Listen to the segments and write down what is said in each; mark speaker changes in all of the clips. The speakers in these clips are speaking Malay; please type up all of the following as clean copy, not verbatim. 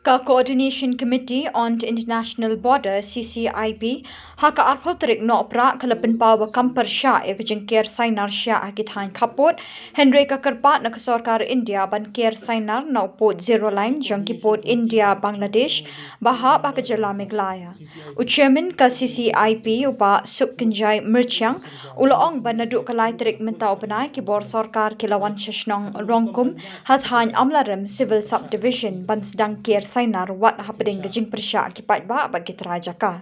Speaker 1: Ka Coordination Committee on International Border CCIB haka arphoterik no pra kalapin pawa kampar sha ek jengker sainar sha akithain khapot Henry ka karpa na sarkar India ban ker sainar no pot zero line jangki pot India Bangladesh baha ba jala meglaya uchairman ka CCIB upa Sukkinjai Mirchang uloong banadu kalai trik menta upanai ki bor sarkar kilawan chashnong rongkum hathain amlarem civil subdivision ban sedang ker sainar wat hapeding gejing persya ki patba bagi terajaka.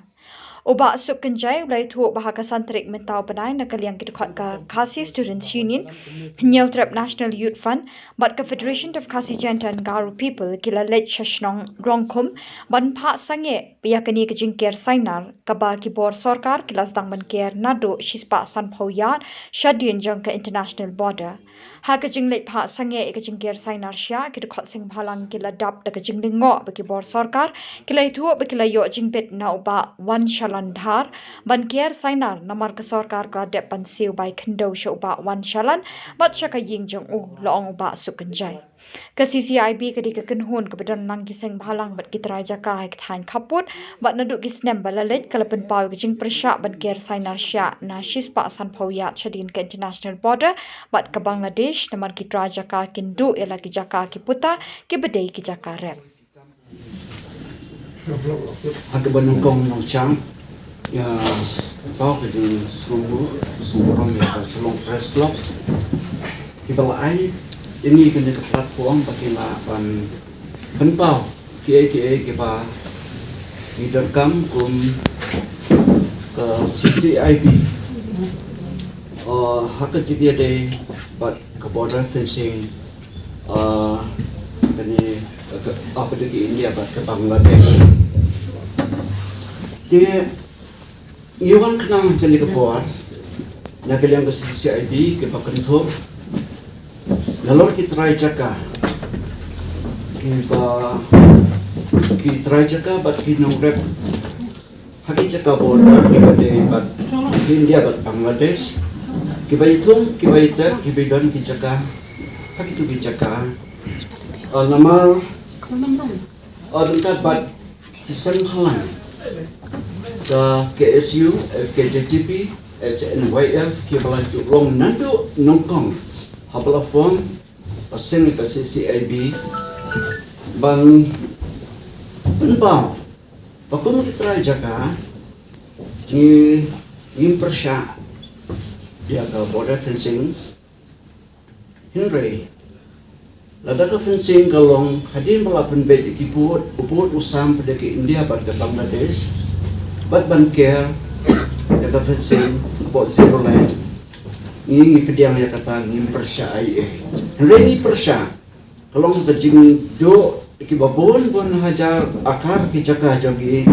Speaker 1: Uba Sukkinjai ulai thu bahaka santrik mentau panai nakaliang kidukhat ka Khasi Students Union Nyau Trap National Youth Fund but ka Federation of Khasi Janta and Garo People kila lech shashnong rongkum ban pha sange piyakani gejing ker sainar kaba ki bor sarkar kila sedang ban ker nado shispa san phawyat shadin jangka international border haka jinglek pha sange ekajing ker sainar sya kidukhat sing bhalang kila dap da gejing lingo bagi bor sarkar kila thu bakila yo jingbet na uba wan shalandhar ban ker sainar namar ka sarkar ka dep pan siu bai khndo sho uba wan shalan bat shaka ying jong u loong uba Sukkinjai ka CCIB ka di ka kanhun ka badan nang giseng bhalang bat kitrai jaka hek thain khaput bat nadu gisnem balalet kalapan paw gijing persya ban ker sainar sya na shispa san phawyat chadin ka international border bat ka Bangladesh namar kitrai jaka kindu ela ki jaka ki puta ki bedai ki jaka rep
Speaker 2: Hak benungkong nong chang ya tao ke jeng sumbu ya ka Selong Press Club kibala ai ini kena ke platform bagi la ban pau ke ba ni derkam kum ke CCIB hak jadi de bat ke border fencing kini apa di India bat ke Bangladesh dia iwan kenang jadi kepuat nak kalian ke CCIB ke pakentur lalu kita try jaka kita try jaka bat kita nongrep haki jaka border kita de bat India bat Bangladesh kita hitung kita hitung kita don kita jaka haki tu kita jaka nama dekat bat kisah halang ke KSU, FKJTP, HNYF, Kibalajuk Rong Nando Nongkong, Habla Form, Pasien ke CCIB, Bang Penpau, Pakun kita jaka, ni persya, dia ke border fencing, Henry. Lada ke fencing kalong hadin balapan bed ikiput uput usam pada ke India pada Bangladesh bat banker lada fencing bot zero line ni pediang ya kata ni persya ai reni persya kalong kejing do ikibabon bon hajar akar ki jaka jogi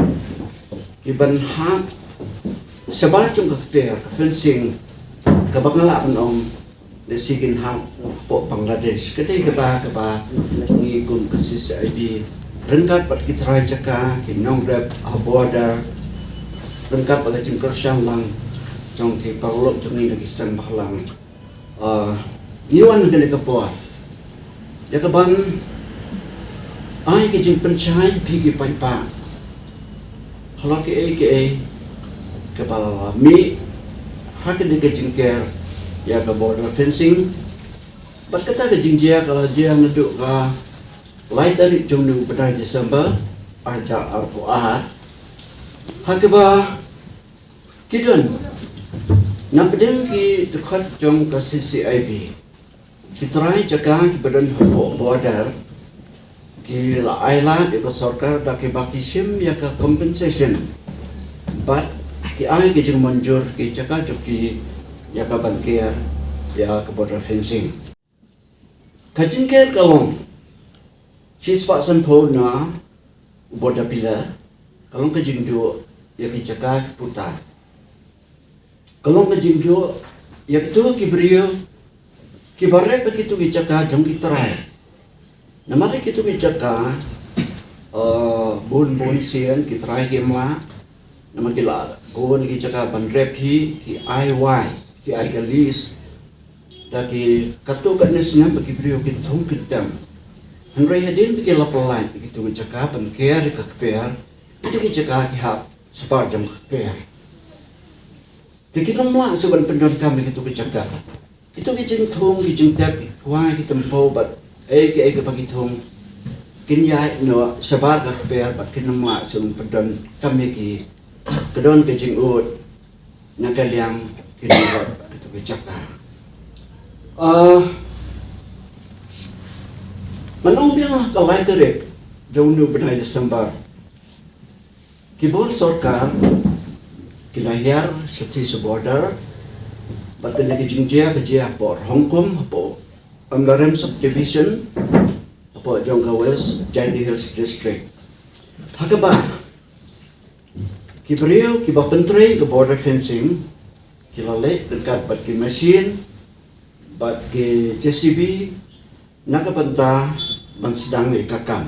Speaker 2: iban hak sebar chung ke fencing ke bangla penom lesigin hak po Bangladesh kedai kata keba ni kum kesis ID rengkat pat kita jaka kinong rep border rengkat pada jengker syang jong ti parlok jong ni lagi sang bahlang niwan kene kepo ya keban ai ke jeng pencai pigi panpa kalau ke kepala mi hak de ke jengker ya ke border fencing bat kata ke jingjia kalau dia ngeduk ke lai tarik jumnu pada Desember arja arfu ahad hakba kidun napden ki dekat jom ke CCIB kitrai jaga badan border ki la aila ke sarkar da ke baki sim ya ke compensation but ki ai ke jeng manjur ki jaga joki ya ke banker ya ke border fencing kajingkel kalong siswa sanpo na border pila kalong kajingdo ya ke jaga putar kalong kajingdo ya itu kibrio kibare begitu ke jaga jong kitrai nama ke itu ke jaga bon sian kitrai kemla nama kila gon ke jaga ban repi ki IY ki ai galis daki katu kat nesnya bagi beliau kita thong kitam Henry hadin bagi laporan begitu ngecakap penker ke keper itu ngecakap hak separ jam keper. Jadi namlah seban pendon kami begitu ngecakap. Itu ngecing thong ngecing tap kuai kita tempo bat ke pagi thong kinyai no sebar ke keper bat kinamlah seban pendon kami ki kedon ngecing ut nakaliang kinamlah begitu ngecakap. Manong bilang kalai terek jauh benai Desember. Kibor sorkar kilahir seti border batin lagi jingjia kerja por Hong Kong po Anggaran subdivision po Jongka West Jati Hills District. Hakaba kibriyo kiba pentre ke border fencing kilale dekat bat ki mesin bat ki JCB nakapanta ban sedang ikakam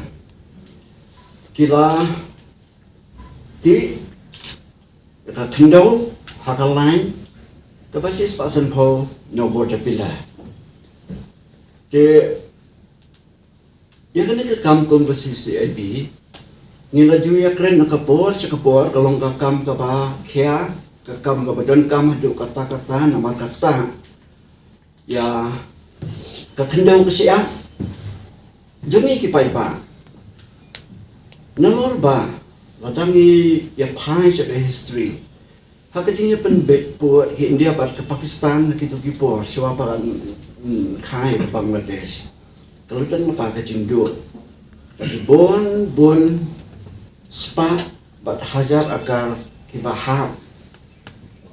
Speaker 2: kila ti ka kendau hakal lain kabasis pasan po no border pila te ya kan ke kam kom CCIB ngila juya kren nakapor cakapor kalong kakam ka ba kya kakam ka badan kam hadu kata-kata nama kata ya kakendau kesiang jungi kipai pa nalor ba ladangi ya pai sa history hakajing ya penbet puat ke India bat ke Pakistan kitu kipor siapa kan kai ke Bangladesh kalau dan apa kajing do tapi bon spa bat hajar akar kibahap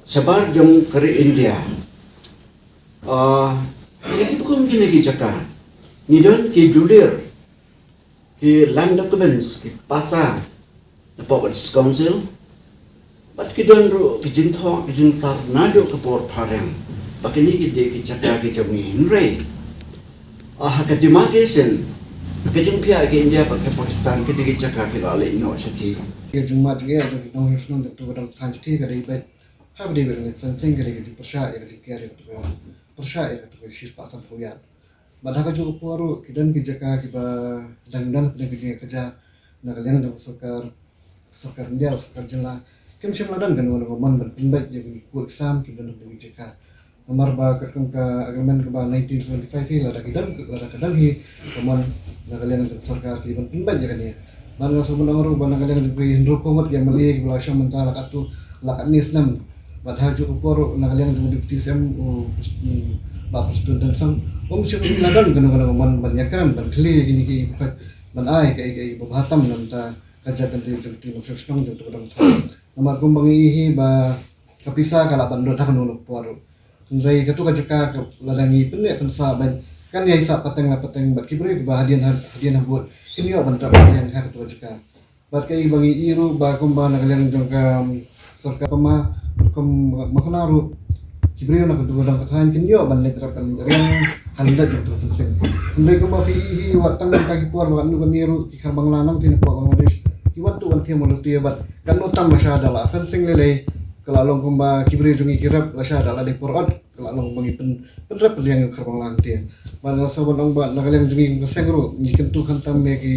Speaker 2: sabar jong kari India ya itu kong kini jaka ngidon ki dulir ki land documents ki pata the Province Council but ki don ru ki jintar nado ke por parang bakini ki de ki jaka ki jami Henry demarcation ki jingpia ki India pak Pakistan ki de ki jaka ki lale no sati
Speaker 3: ke jumma jige ajo ki nong hisnon de to gadam sanjti gade bet habdi be fencing gade ki persha ya ki kare to persha ya to shis pasan poyan badaka jo poru kidan ki jaka ki ba dangdan pne ki kerja nagalian jo sokar India sokar jela kim shim ladan gan wala man ban pinbak ya ku exam ki dan ki jaka nomor ba kerkum ka agreement ka ba 1975 hi lada kidan hi kaman nagalian jo sokar ki ban pinbak ya kan ya man nga sumun ngoro ba nagalian jo ki hindro komot ya mali ki bla sham mentala katu lakat nisnam badha jo poru nagalian jo deputy sem ba presiden sang siya ladan gano man banyakan ban kli gini ki bukat ban ai kai bahatam nam ta kajatan di jengti no sesnong jeng to kadang sa namar kumbangi ba kapisa kala ban do kan no puaro ndai katu kajaka ladangi penne pensa ban kan ya isa pateng bat kibri ba hadian buat kini yo ban ta yang ha katu kajaka bat kai bangi iru ba kumba nagalian jeng ka sarka pama kum makanaru kibri na katu kadang katahan kini yo ban letra kan handa jok to fencing ndai ko ba hi watang ka ki por ba nu kamiru ki kharbang lanang tin po Bangladesh ki watu wan thiam lo tie bat kan no tam masha dala fencing lele kalalong ko ba kibri jungi kirap masha dala de porot kalalong bangi penrap yang kharbang lang tie ban sa ban ba nagalang jungi ko sengro ni kentu khantam me ki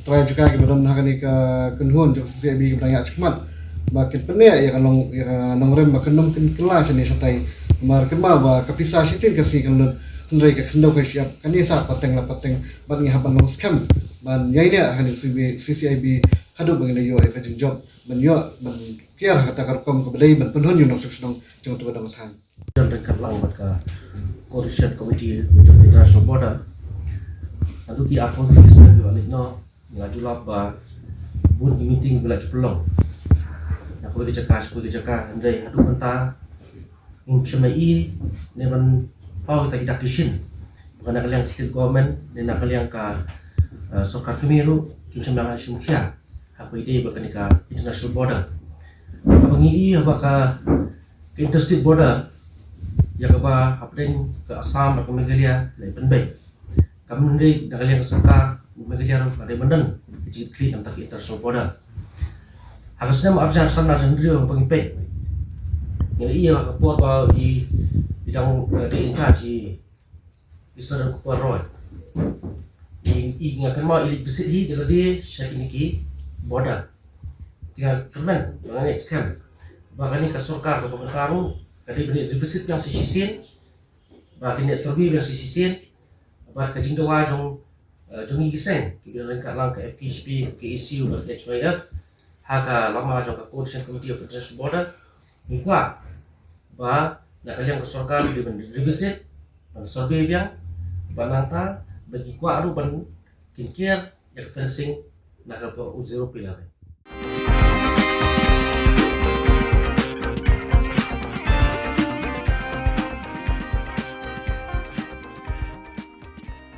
Speaker 3: try jaka ki badan hakani ka kenhon jok se bi bang ya chmat ba ket pene ya kalong ya nongrem ba kenum ken kelas ni satai mar kema ba kapisa sitin kasi kan Henry ka kendau ka siap kanisa pateng bat ngi haban long scam ban yaina hanin CCIB hadu bangina yo ka jing job ban yo ban kiar kata karkom ka badai ban penhon yo nong suksong jong tu badang san
Speaker 4: dan dekat lang bat ka coalition committee of international border atu ki apon ki sa balik no ngajulap ba bun meeting bela pelong na ko di jaka Henry hadu penta ingsemai ne ban pau kita idak kishin bukan nak kalian state government dan nak kalian ka sokar kemiru kim semang asim khia apa ide bahkan ka international border apa ngi ka interstate border ya ka ba hapdeng ke Assam ke Meghalaya lai penbai kam ndai nak kalian sokar Meghalaya ada benden kecil kli antak international border harusnya mau abjar sana sendiri pengipe yang iya ka puat ba di bidang di incharge di Southern Kupar Road ingatkan mau ilik besit hi jadi syakini border tinggal kerman mengenai scam bahkan ini kesorkar ke pemekaru kadai benih defisit yang sisisin bahkan ini serbi yang sisisin bahkan kajing doa jong giseng kita lengkap lang ke FKHP ke ECU ke HYF haka lama jong ke Coordination Committee of International Border ikwa bah nak kalian kesorkar di benih defisit dan serbi yang bananta bagi kuat aru ban kinkir yang fencing nak ke uzero pilar